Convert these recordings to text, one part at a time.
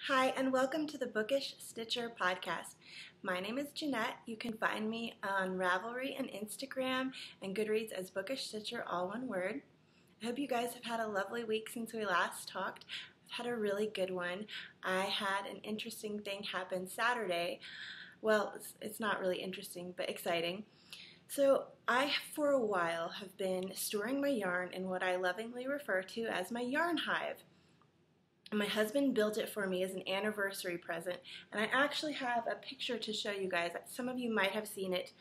Hi, and welcome to the BookishStitcher podcast. My name is Jeanette. You can find me on Ravelry and Instagram and Goodreads as BookishStitcher, all one word. I hope you guys have had a lovely week since we last talked. I've had a really good one. I had an interesting thing happen Saturday. Well, it's not really interesting, but exciting. So I, for a while, have been storing my yarn in what I lovingly refer to as my yarn hive. My husband built it for me as an anniversary present, and I actually have a picture to show you guys. Some of you might have seen it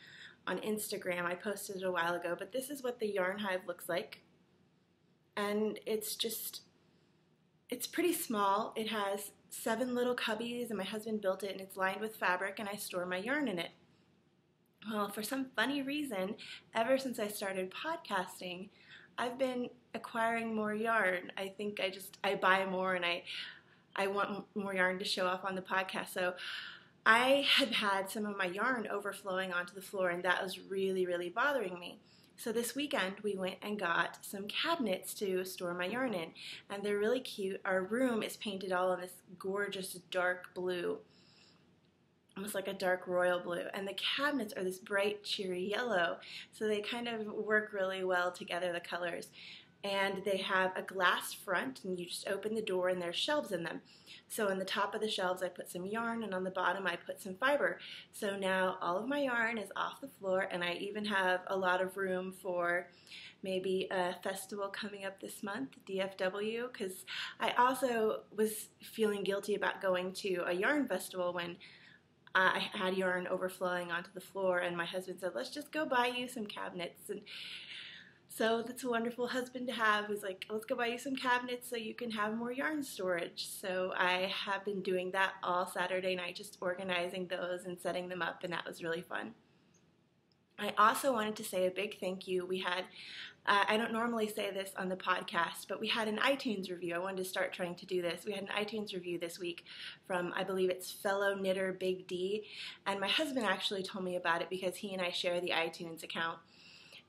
on Instagram. I posted it a while ago, but this is what the yarn hive looks like. And it's pretty small. It has 7 little cubbies, and my husband built it, and it's lined with fabric, and I store my yarn in it. Well, for some funny reason, ever since I started podcasting, I've been acquiring more yarn. I think I buy more, and I want more yarn to show off on the podcast. So I had some of my yarn overflowing onto the floor, and that was really, really bothering me. So this weekend we went and got some cabinets to store my yarn in, and they're really cute. Our room is painted all in this gorgeous dark blue, almost like a dark royal blue, and the cabinets are this bright cheery yellow, so they kind of work really well together, the colors. And they have a glass front, and you just open the door and there's shelves in them. So on the top of the shelves I put some yarn, and on the bottom I put some fiber. So now all of my yarn is off the floor, and I even have a lot of room for maybe a festival coming up this month, DFW, because I also was feeling guilty about going to a yarn festival when I had yarn overflowing onto the floor, and my husband said, let's just go buy you some cabinets. And so that's a wonderful husband to have, who's like, let's go buy you some cabinets so you can have more yarn storage. So I have been doing that all Saturday night, just organizing those and setting them up, and that was really fun. I also wanted to say a big thank you. We had, I don't normally say this on the podcast, but we had an iTunes review. I wanted to start trying to do this. We had an iTunes review this week from, I believe it's fellow knitter Big D, and my husband actually told me about it because he and I share the iTunes account,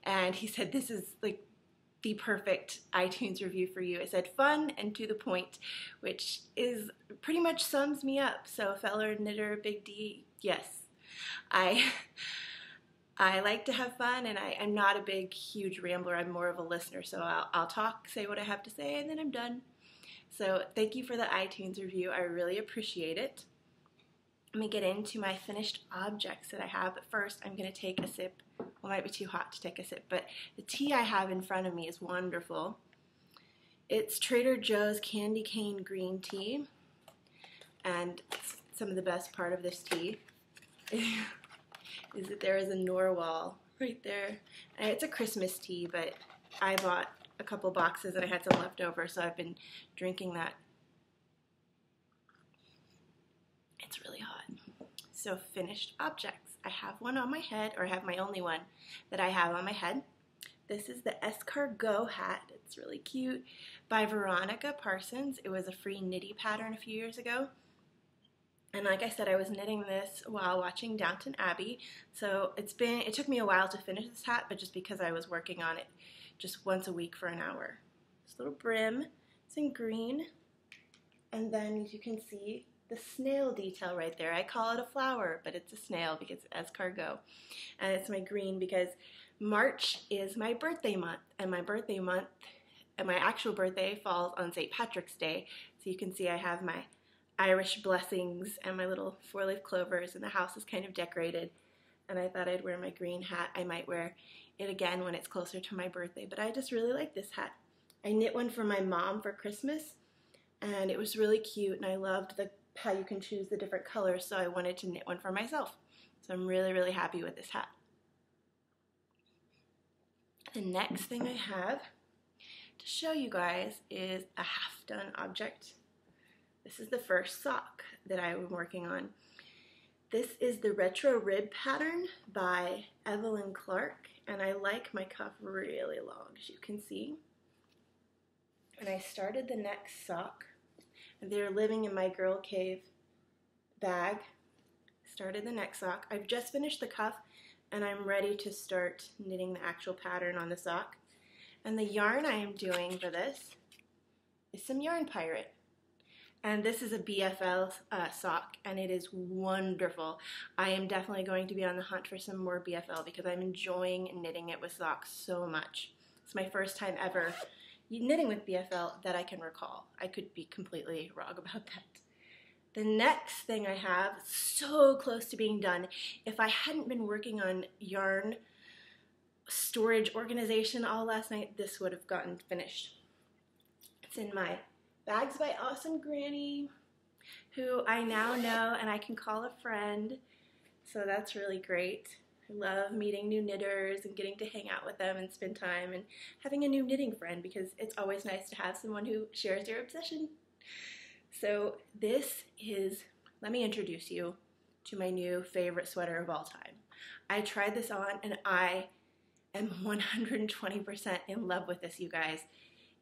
and he said this is like the perfect iTunes review for you. It said fun and to the point, which is pretty much sums me up. So fellow knitter Big D, yes, I like to have fun, and I'm not a big, huge rambler. I'm more of a listener, so I'll talk, say what I have to say, and then I'm done. So thank you for the iTunes review. I really appreciate it. Let me get into my finished objects that I have, but first I'm going to take a sip. Well, it might be too hot to take a sip, but the tea I have in front of me is wonderful. It's Trader Joe's Candy Cane Green Tea, and some of the best part of this tea is that there is a narwhal right there. And it's a Christmas tea, but I bought a couple boxes and I had some left over, so I've been drinking that. It's really hot. So finished objects. I have one on my head, or I have my only one that I have on my head. This is the Escargot hat. It's really cute, by Veronica Parsons. It was a free Knitty pattern a few years ago. And like I said, I was knitting this while watching Downton Abbey, so it took me a while to finish this hat, but just because I was working on it just once a week for an hour. This little brim, it's in green, and then as you can see, the snail detail right there. I call it a flower, but it's a snail because it's escargot. And it's my green because March is my birthday month, and my actual birthday falls on St. Patrick's Day, so you can see I have my Irish blessings and my little 4-leaf clovers, and the house is kind of decorated, and I thought I'd wear my green hat. I might wear it again when it's closer to my birthday, but I just really like this hat. I knit one for my mom for Christmas, and it was really cute, and I loved how you can choose the different colors, so I wanted to knit one for myself. So I'm really, really happy with this hat. The next thing I have to show you guys is a half-done object. This is the first sock that I'm working on. This is the Retro Rib pattern by Evelyn Clark, and I like my cuff really long, as you can see. And I started the next sock. They're living in my Girl Cave bag. Started the next sock. I've just finished the cuff, and I'm ready to start knitting the actual pattern on the sock. And the yarn I am doing for this is some Yarn Pirate. And this is a BFL sock, and it is wonderful. I am definitely going to be on the hunt for some more BFL because I'm enjoying knitting it with socks so much. It's my first time ever knitting with BFL that I can recall. I could be completely wrong about that. The next thing I have, so close to being done. If I hadn't been working on yarn storage organization all last night, this would have gotten finished. It's in my Bags by Awesome Granny, who I now know and I can call a friend, so that's really great. I love meeting new knitters and getting to hang out with them and spend time and having a new knitting friend because it's always nice to have someone who shares your obsession. So this is, let me introduce you to my new favorite sweater of all time. I tried this on and I am 120% in love with this, you guys.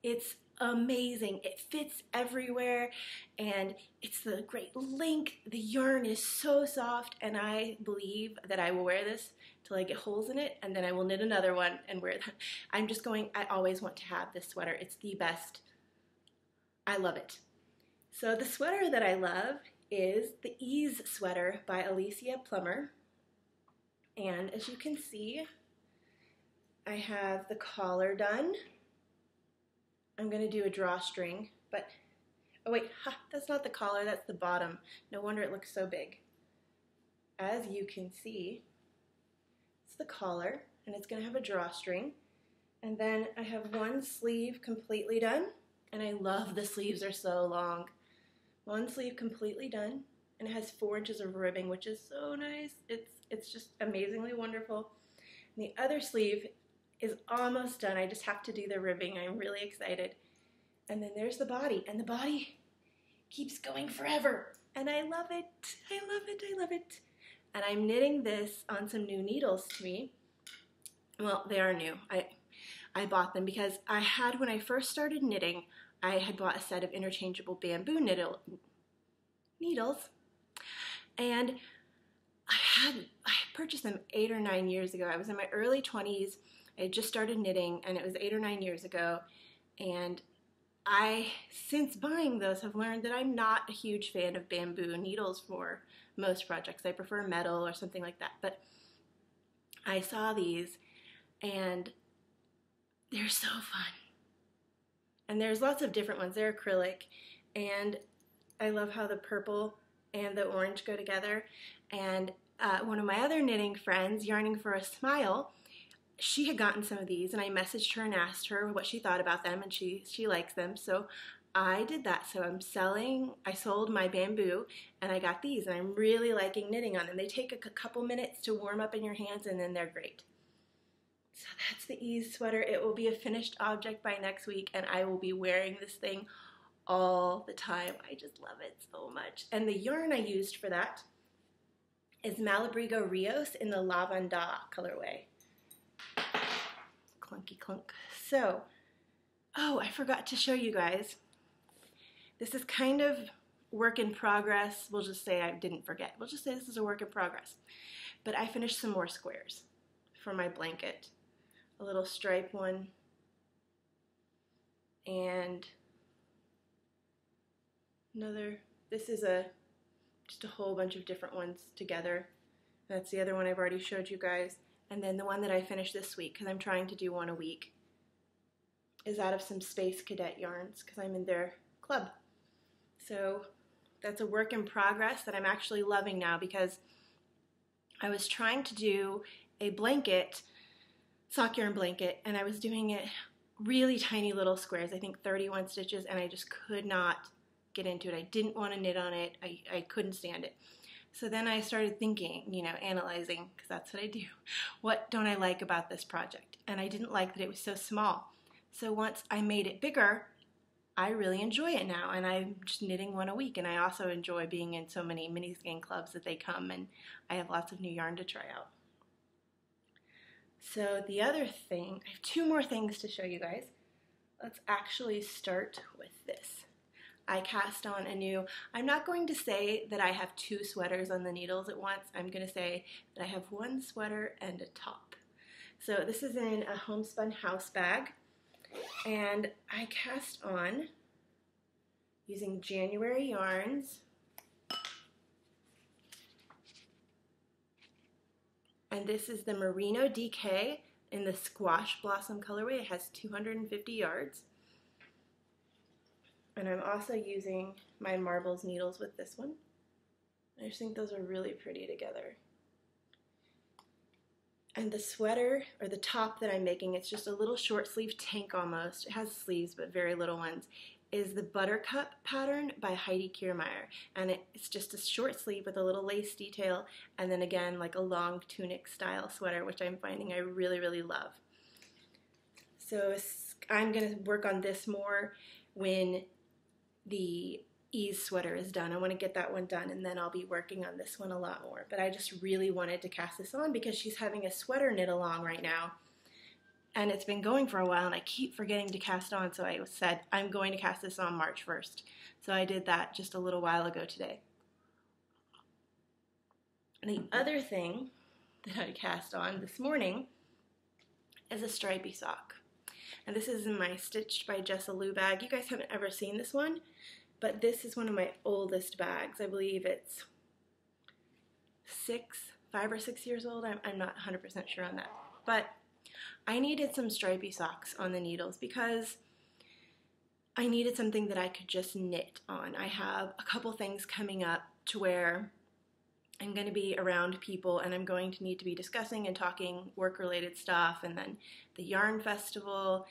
It's amazing. It fits everywhere and it's the great length. The yarn is so soft and I believe that I will wear this till I get holes in it and then I will knit another one and wear that. I always want to have this sweater. It's the best. I love it. So the sweater that I love is the Ease sweater by Alicia Plummer. And as you can see, I have the collar done. I'm going to do a drawstring, but, oh wait, that's not the collar, that's the bottom. No wonder it looks so big. As you can see, it's the collar, and it's going to have a drawstring. And then I have one sleeve completely done, and I love the sleeves are so long. One sleeve completely done, and it has 4 inches of ribbing, which is so nice. It's just amazingly wonderful. And the other sleeve is almost done. I just have to do the ribbing. I'm really excited. And then there's the body, and the body keeps going forever. And I love it. I love it. I love it. And I'm knitting this on some new needles to me. Well, they are new. I bought them because I had, when I first started knitting, I had bought a set of interchangeable bamboo needles, and I purchased them 8 or 9 years ago. I was in my early 20s. I had just started knitting, and it was 8 or 9 years ago, and I, since buying those, have learned that I'm not a huge fan of bamboo needles for most projects. I prefer metal or something like that, but I saw these, and they're so fun. And there's lots of different ones. They're acrylic, and I love how the purple and the orange go together. And one of my other knitting friends, Yarning for a Smile, she had gotten some of these, and I messaged her and asked her what she thought about them, and she likes them, so I did that. So I sold my bamboo, and I got these, and I'm really liking knitting on them. They take a couple minutes to warm up in your hands, and then they're great. So that's the Ease sweater. It will be a finished object by next week, and I will be wearing this thing all the time. I just love it so much. And the yarn I used for that is Malabrigo Rios in the Lavanda colorway. Clunky clunk. So, oh, I forgot to show you guys. This is kind of work in progress. We'll just say I didn't forget. We'll just say this is a work in progress. But I finished some more squares for my blanket. A little stripe one, and another. This is just a whole bunch of different ones together. That's the other one I've already showed you guys. And then the one that I finished this week, because I'm trying to do one a week, is out of some Space Cadet yarns, because I'm in their club. So that's a work in progress that I'm actually loving now, because I was trying to do a blanket, sock yarn blanket, and I was doing it really tiny little squares, I think 31 stitches, and I just could not get into it. I didn't want to knit on it. I couldn't stand it. So then I started thinking, analyzing, because that's what I do. What don't I like about this project? And I didn't like that it was so small. So once I made it bigger, I really enjoy it now, and I'm just knitting one a week, and I also enjoy being in so many mini skein clubs that they come, and I have lots of new yarn to try out. So the other thing, I have 2 more things to show you guys. Let's actually start with this. I cast on a new, I'm not going to say that I have 2 sweaters on the needles at once. I'm going to say that I have 1 sweater and a top. So this is in a homespun house bag, and I cast on using January yarns. And this is the Merino DK in the Squash Blossom colorway. It has 250 yards. And I'm also using my Marbles needles with this one. I just think those are really pretty together. And the sweater, or the top that I'm making, it's just a little short sleeve tank almost. It has sleeves, but very little ones, is the Buttercup pattern by Heidi Kiermaier. And it's just a short sleeve with a little lace detail, and then again, like a long tunic style sweater, which I'm finding I really, really love. So I'm gonna work on this more when the ease sweater is done. I want to get that one done, and then I'll be working on this one a lot more. But I just really wanted to cast this on because she's having a sweater knit along right now, and it's been going for a while, and I keep forgetting to cast on, so I said I'm going to cast this on March 1st. So I did that just a little while ago today. And the other thing that I cast on this morning is a stripy sock. And this is in my Stitched by Jessa Lou bag. You guys haven't ever seen this one, but this is one of my oldest bags. I believe it's 5 or 6 years old. I'm not 100% sure on that. But I needed some stripy socks on the needles because I needed something that I could just knit on. I have a couple things coming up to where I'm going to be around people, and I'm going to need to be discussing and talking work-related stuff, and then the yarn festival,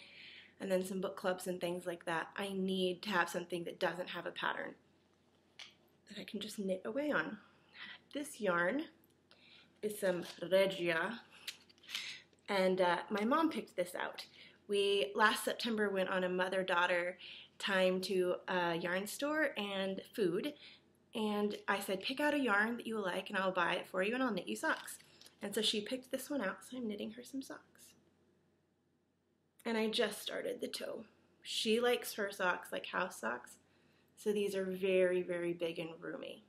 and then some book clubs and things like that. I need to have something that doesn't have a pattern that I can just knit away on. This yarn is some Regia, and my mom picked this out. We last September went on a mother-daughter time to a yarn store and food, and I said, pick out a yarn that you like and I'll buy it for you and I'll knit you socks. And so she picked this one out, so I'm knitting her some socks. And I just started the toe. She likes her socks like house socks, so these are very, very big and roomy.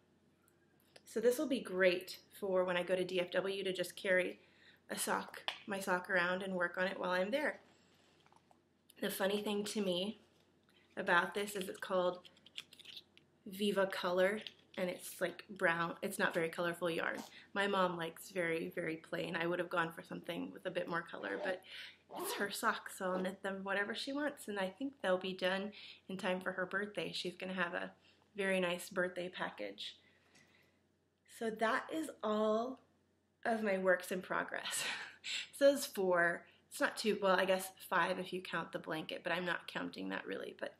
So this will be great for when I go to DFW to just carry my sock around and work on it while I'm there. The funny thing to me about this is it's called Viva Color, and it's like brown. It's not very colorful yarn. My mom likes very, very plain. I would have gone for something with a bit more color, but it's her socks, so I'll knit them whatever she wants, and I think they'll be done in time for her birthday. She's going to have a very nice birthday package. So that is all of my works in progress. So it's 4. It's not too, well, I guess 5 if you count the blanket, but I'm not counting that really, but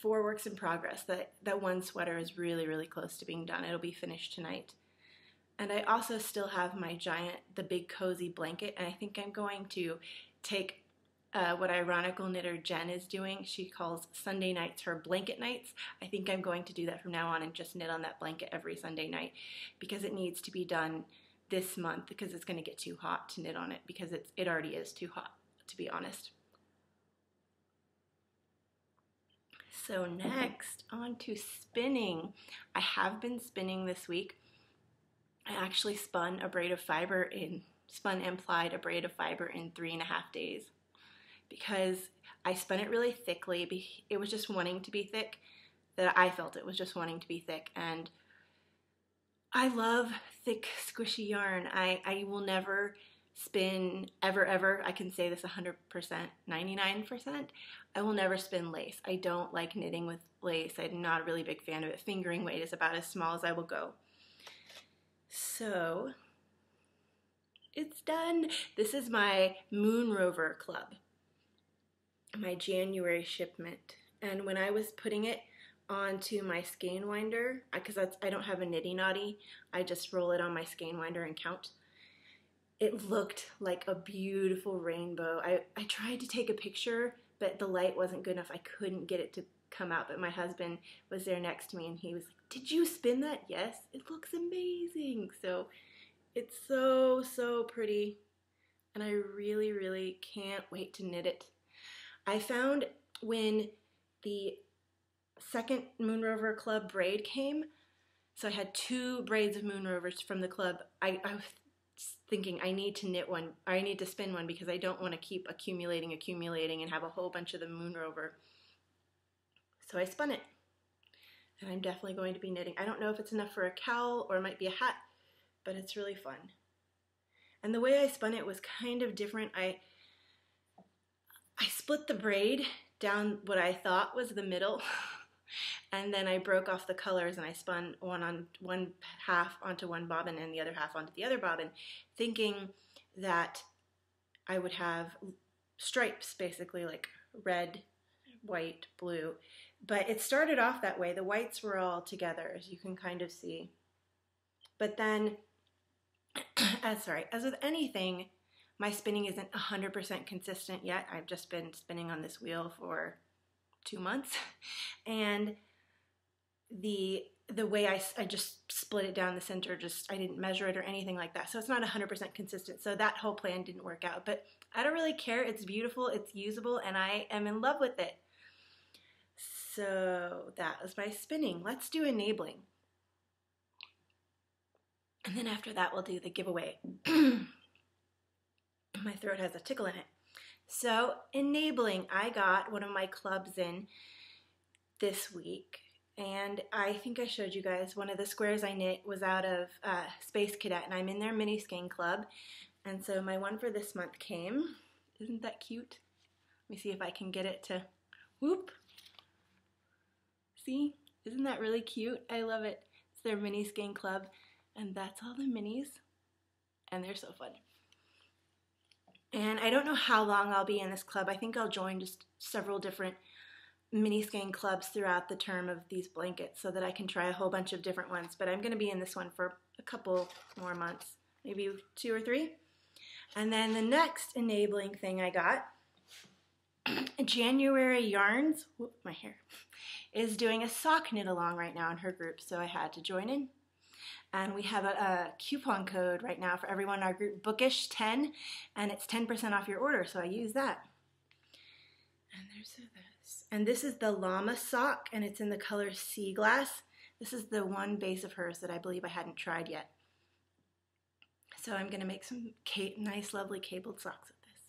4 works in progress. That one sweater is really, really close to being done. It'll be finished tonight. And I also still have my the big cozy blanket, and I think I'm going to take what Ironical Knitter Jen is doing. She calls Sunday nights her blanket nights. I think I'm going to do that from now on and just knit on that blanket every Sunday night because it needs to be done this month because it's going to get too hot to knit on it because it already is too hot, to be honest. So next, on to spinning. I have been spinning this week. I actually spun and plied a braid of fiber in 3.5 days because I spun it really thickly. It was just wanting to be thick, that I felt it was just wanting to be thick, and I love thick, squishy yarn. I will never spin, ever, I can say this 100%, 99%, I will never spin lace. I don't like knitting with lace. I'm not a really big fan of it. Fingering weight is about as small as I will go. So, it's done. This is my Moonrover club, my January shipment. And when I was putting it onto my skein winder, because I don't have a nitty knotty, I just roll it on my skein winder and count. It looked like a beautiful rainbow. I tried to take a picture, but the light wasn't good enough. I couldn't get it to come out, but my husband was there next to me and he was like, did you spin that? Yes, it looks amazing. So it's so, so pretty, and I really, really can't wait to knit it. I found when the second Moonrover Club braid came, so I had 2 braids of Moonrovers from the club. I was thinking I need to knit one, or I need to spin one because I don't want to keep accumulating and have a whole bunch of the Moonrover. So I spun it. and I'm definitely going to be knitting. I don't know if it's enough for a cowl or it might be a hat, but it's really fun. And the way I spun it was kind of different. I split the braid down what I thought was the middle, and then I broke off the colors and I spun one half onto one bobbin and the other half onto the other bobbin, thinking that I would have stripes, basically like red, white, blue. But it started off that way. The whites were all together, as you can kind of see. But then, as with anything, my spinning isn't 100% consistent yet. I've just been spinning on this wheel for 2 months. And the way I just split it down the center, I didn't measure it or anything like that. So it's not 100% consistent. So that whole plan didn't work out. But I don't really care. It's beautiful, it's usable, and I am in love with it. So that was my spinning. Let's do enabling. And then after that, we'll do the giveaway. My throat has a tickle in it. So enabling, I got one of my clubs in this week. And I think I showed you guys one of the squares I knit was out of Space Cadet, and I'm in their mini skein club. And so my one for this month came. Isn't that cute? Let me see if I can get it to whoop. See? Isn't that really cute? I love it. It's their mini skein club, and that's all the minis, and they're so fun. And I don't know how long I'll be in this club. I think I'll join just several different mini skein clubs throughout the term of these blankets so that I can try a whole bunch of different ones. But I'm going to be in this one for a couple more months, maybe 2 or 3. And then the next enabling thing I got, January Yarns, whoop, my hair, is doing a sock knit along right now in her group, so I had to join in. And we have a coupon code right now for everyone in our group, Bookish10, and it's 10% off your order, so I use that. And there's this. And this is the llama sock, and it's in the color Sea Glass. This is the one base of hers that I believe I hadn't tried yet. So I'm going to make some nice, lovely cabled socks with this.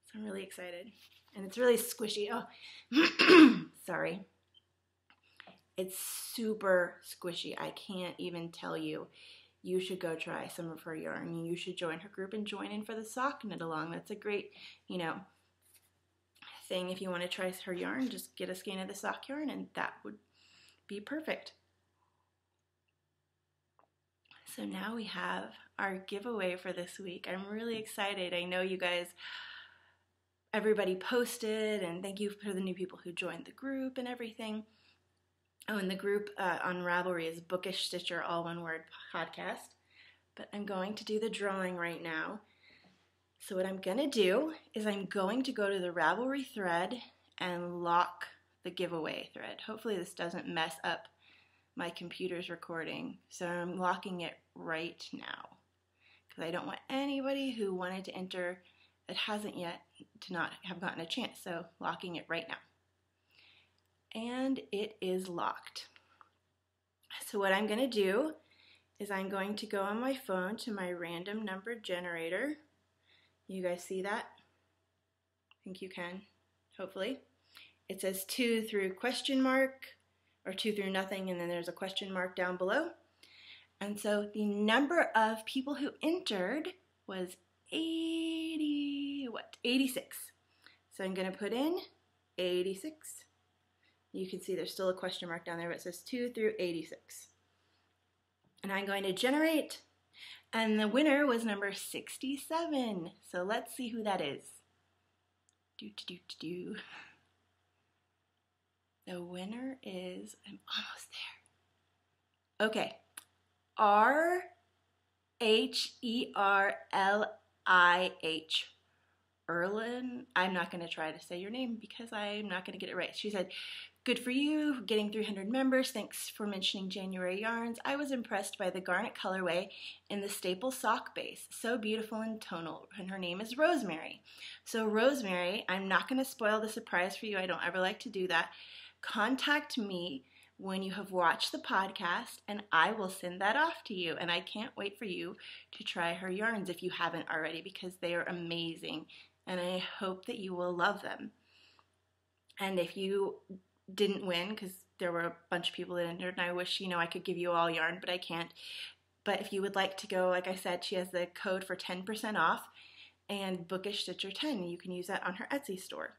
So I'm really excited. And it's really squishy. Oh, sorry. It's super squishy. I can't even tell you. You should go try some of her yarn. You should join her group and join in for the sock knit along. That's a great, thing. If you want to try her yarn, just get a skein of the sock yarn and that would be perfect. So now we have our giveaway for this week. I'm really excited. I know you guys, everybody posted, and thank you for the new people who joined the group and everything. Oh, and the group on Ravelry is BookishStitcher, all one word, podcast. But I'm going to do the drawing right now. So what I'm going to do is I'm going to go to the Ravelry thread and lock the giveaway thread. Hopefully this doesn't mess up my computer's recording. So I'm locking it right now because I don't want anybody who wanted to enter that hasn't yet to not have gotten a chance. So locking it right now. And it is locked. So what I'm going to do is I'm going to go on my phone to my random number generator. You guys see that? I think you can, hopefully. It says 2 through question mark, or 2 through nothing, and then there's a question mark down below. And so the number of people who entered was 86. So I'm going to put in 86. You can see there's still a question mark down there, but it says 2 through 86. And I'm going to generate, and the winner was number 67. So let's see who that is. The winner is, I'm almost there. Okay, R-H-E-R-L-I-H. Erlin, I'm not going to try to say your name because I'm not going to get it right. She said, good for you, getting 300 members. Thanks for mentioning January Yarns. I was impressed by the garnet colorway in the staple sock base. So beautiful and tonal. And her name is Rosemary. So Rosemary, I'm not going to spoil the surprise for you. I don't ever like to do that. Contact me when you have watched the podcast and I will send that off to you. And I can't wait for you to try her yarns if you haven't already because they are amazing. And I hope that you will love them. And if you didn't win, because there were a bunch of people that entered, and I wish, I could give you all yarn, but I can't. But if you would like to go, like I said, she has the code for 10% off and BookishStitcher10. You can use that on her Etsy store.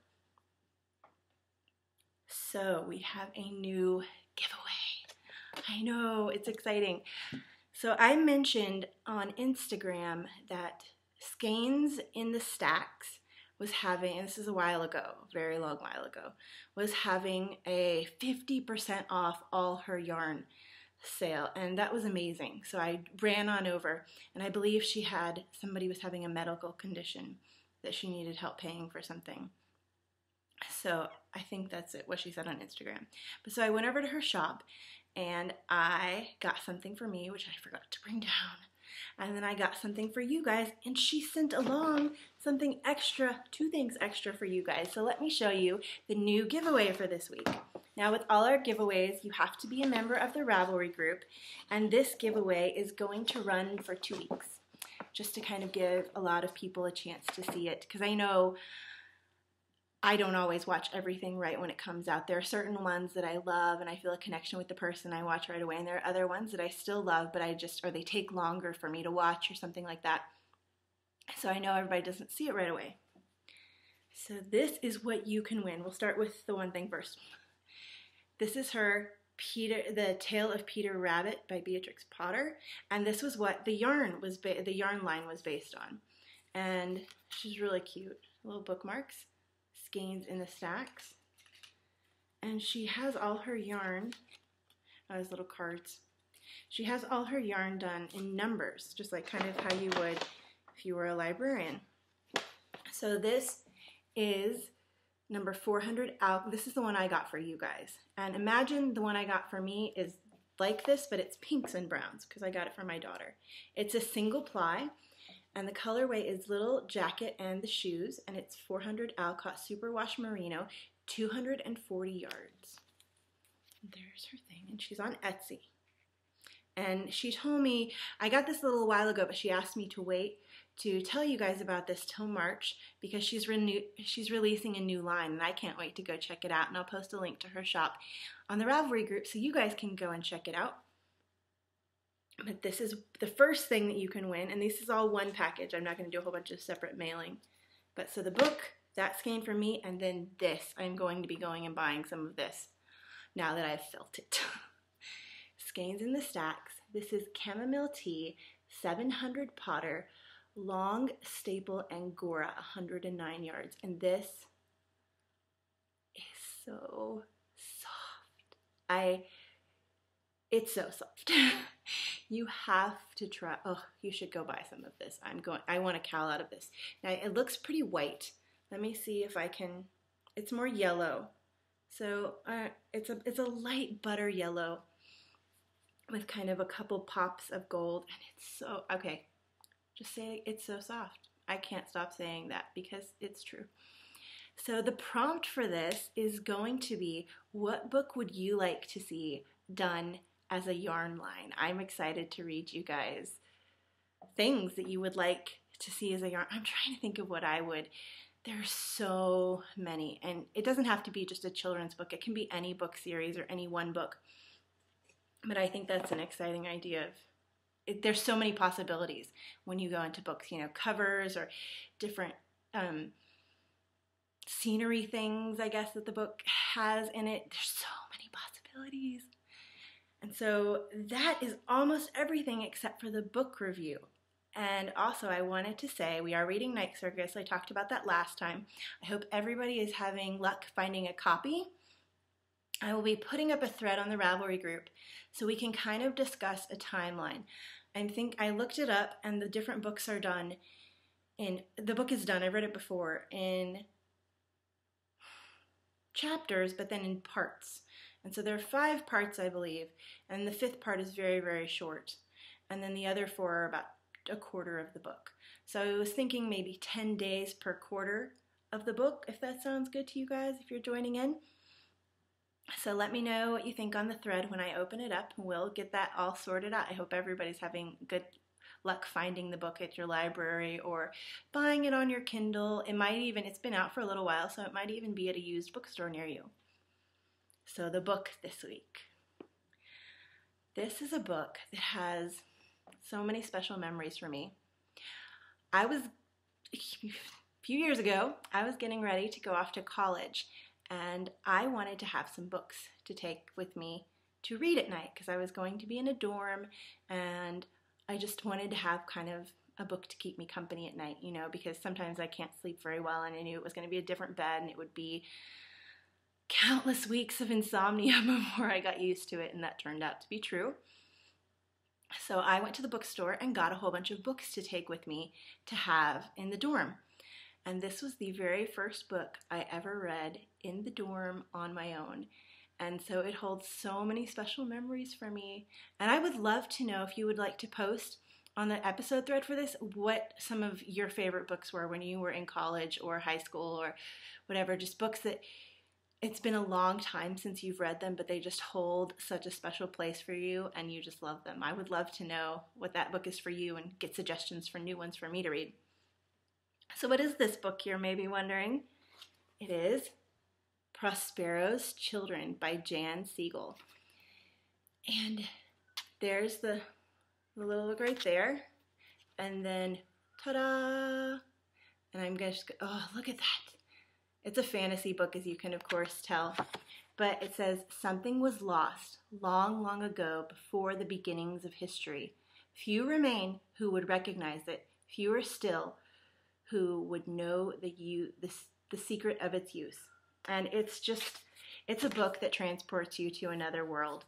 So we have a new giveaway. I know, it's exciting. So I mentioned on Instagram that Skeins in the Stacks was having, and this is a while ago, a very long while ago, was having a 50% off all her yarn sale, and that was amazing. So I ran on over, and I believe somebody was having a medical condition that she needed help paying for something. So I think that's what she said on Instagram. But so I went over to her shop and I got something for me, which I forgot to bring down. And then I got something for you guys, and she sent along something extra, 2 things extra for you guys. So let me show you the new giveaway for this week. Now with all our giveaways, you have to be a member of the Ravelry group, and this giveaway is going to run for 2 weeks, just to kind of give a lot of people a chance to see it, because I know I don't always watch everything right when it comes out. There are certain ones that I love and I feel a connection with the person I watch right away, and there are other ones that I still love, but or they take longer for me to watch or something like that. So I know everybody doesn't see it right away. So this is what you can win. We'll start with the one thing first. This is her The Tale of Peter Rabbit by Beatrix Potter, and this was what the yarn line was based on. And she's really cute. Little bookmarks. Skeins in the Stacks, and she has all her yarn, those little cards, she has all her yarn done in numbers, just like kind of how you would if you were a librarian. So this is number 400 out. This is the one I got for you guys, and imagine the one I got for me is like this, but it's pinks and browns because I got it for my daughter. It's a single ply, and the colorway is Little Jacket and the Shoes, and it's 400 Alcott Superwash Merino, 240 yards. There's her thing, and she's on Etsy. And she told me, I got this a little while ago, but she asked me to wait to tell you guys about this till March because she's releasing a new line, and I can't wait to go check it out. And I'll post a link to her shop on the Ravelry group so you guys can go and check it out. But this is the first thing that you can win, and this is all one package. I'm not going to do a whole bunch of separate mailing. But so the book, that skein from me, and then this. I'm going to be going and buying some of this now that I've felt it. Skeins in the Stacks. This is Chamomile Tea, 700 Potter, Long Staple Angora, 109 yards. And this is so soft. It's so soft. You have to try. Oh, you should go buy some of this. I want a cowl out of this. Now it looks pretty white. Let me see if I can. It's more yellow. So it's a light butter yellow with kind of a couple pops of gold, and it's so okay. Just say it's so soft. I can't stop saying that because it's true. So the prompt for this is going to be, what book would you like to see done as a yarn line? I'm excited to read you guys things that you would like to see as a yarn. I'm trying to think of what I would. There's so many, and it doesn't have to be just a children's book. It can be any book series or any one book. But I think that's an exciting idea. There's so many possibilities when you go into books, covers or different scenery things, I guess, that the book has in it. There's so many possibilities. And so that is almost everything except for the book review. And also I wanted to say we are reading Night Circus. I talked about that last time. I hope everybody is having luck finding a copy. I will be putting up a thread on the Ravelry group so we can kind of discuss a timeline. I looked it up, and the different books are done the book is done, I've read it before, in chapters, but then in parts. And so there are 5 parts, I believe, and the 5th part is very, very short. And then the other 4 are about a quarter of the book. So I was thinking maybe 10 days per quarter of the book, if that sounds good to you guys, if you're joining in. So let me know what you think on the thread when I open it up, and we'll get that all sorted out. I hope everybody's having good luck finding the book at your library or buying it on your Kindle. It's been out for a little while, so it might even be at a used bookstore near you. So the book this week. This is a book that has so many special memories for me. A few years ago, I was getting ready to go off to college, and I wanted to have some books to take with me to read at night because I was going to be in a dorm, and I just wanted to have kind of a book to keep me company at night, you know, because sometimes I can't sleep very well, and I knew it was going to be a different bed, and it would be countless weeks of insomnia before I got used to it, and that turned out to be true. So I went to the bookstore and got a whole bunch of books to take with me to have in the dorm. And this was the very first book I ever read in the dorm on my own. And so it holds so many special memories for me. And I would love to know if you would like to post on the episode thread for this what some of your favorite books were when you were in college or high school or whatever, just books that it's been a long time since you've read them, but they just hold such a special place for you and you just love them. I would love to know what that book is for you and get suggestions for new ones for me to read. So what is this book, you're maybe wondering? It is Prospero's Children by Jan Siegel. And there's the little book right there. And then, ta-da! And I'm going to just go, oh, look at that. It's a fantasy book, as you can, of course, tell. But it says, something was lost long, long ago before the beginnings of history. Few remain who would recognize it. Fewer still who would know the secret of its use. And it's a book that transports you to another world.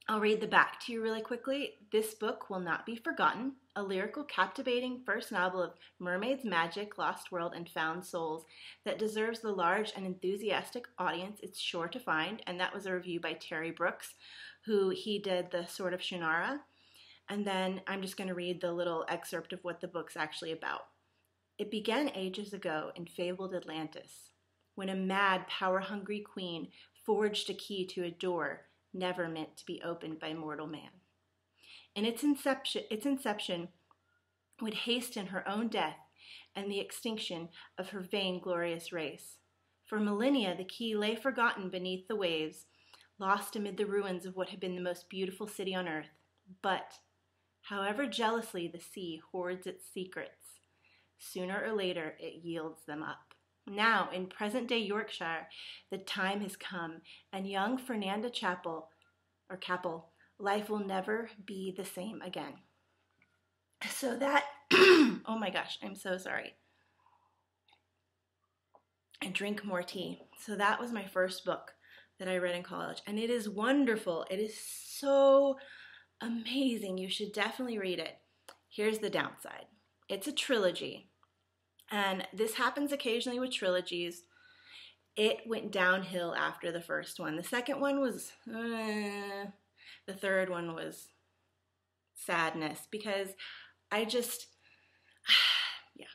I'll read the back to you really quickly. This book will not be forgotten. A lyrical, captivating first novel of mermaids, magic, lost world, and found souls that deserves the large and enthusiastic audience it's sure to find. And that was a review by Terry Brooks, he did the Sword of Shannara. And then I'm just going to read the little excerpt of what the book's actually about. It began ages ago in fabled Atlantis, when a mad, power-hungry queen forged a key to a door never meant to be opened by mortal man. In its inception would hasten her own death and the extinction of her vain-glorious race. For millennia, the key lay forgotten beneath the waves, lost amid the ruins of what had been the most beautiful city on earth. But, however jealously the sea hoards its secrets, sooner or later it yields them up. Now, in present-day Yorkshire, the time has come, and young Fernanda Capel, life will never be the same again. So that, oh my gosh, I'm so sorry. And drink more tea. So that was my first book that I read in college, and it is wonderful. It is so amazing. You should definitely read it. Here's the downside. It's a trilogy. And this happens occasionally with trilogies. It went downhill after the first one. The second one was, the third one was sadness because yeah.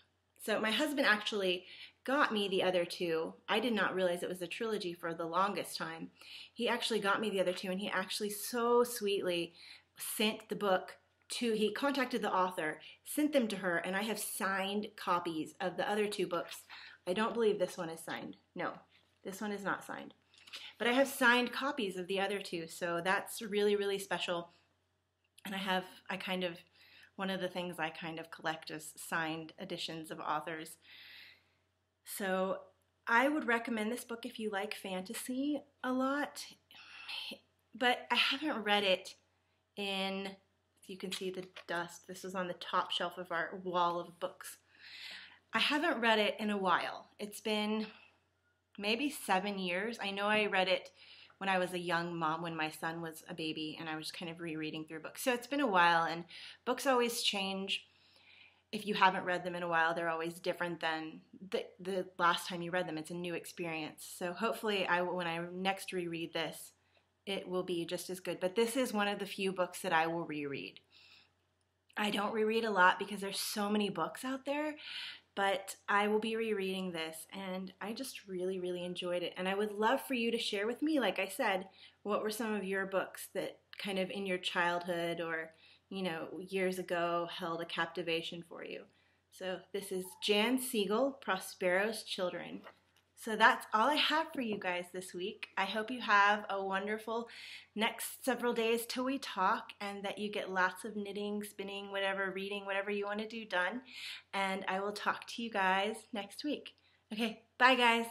So my husband actually got me the other two. I did not realize it was a trilogy for the longest time. He actually got me the other two, and he actually so sweetly sent the book he contacted the author, sent them to her, and I have signed copies of the other two books. I don't believe this one is signed. No, this one is not signed. But I have signed copies of the other two, so that's really, really special. And one of the things I kind of collect is signed editions of authors. So I would recommend this book if you like fantasy a lot, but I haven't read it in... You can see the dust. This is on the top shelf of our wall of books. I haven't read it in a while. It's been maybe 7 years. I know I read it when I was a young mom, when my son was a baby, and I was kind of rereading through books. So it's been a while, and books always change. If you haven't read them in a while, they're always different than the last time you read them. It's a new experience. So hopefully when I next reread this, it will be just as good. But this is one of the few books that I will reread. I don't reread a lot because there's so many books out there, but I will be rereading this, and I just really, really enjoyed it. And I would love for you to share with me, like I said, what were some of your books that kind of in your childhood or, years ago held a captivation for you. So this is Jan Siegel, Prospero's Children. So that's all I have for you guys this week. I hope you have a wonderful next several days till we talk, and that you get lots of knitting, spinning, whatever, reading, whatever you want to do done. And I will talk to you guys next week. Okay, bye guys.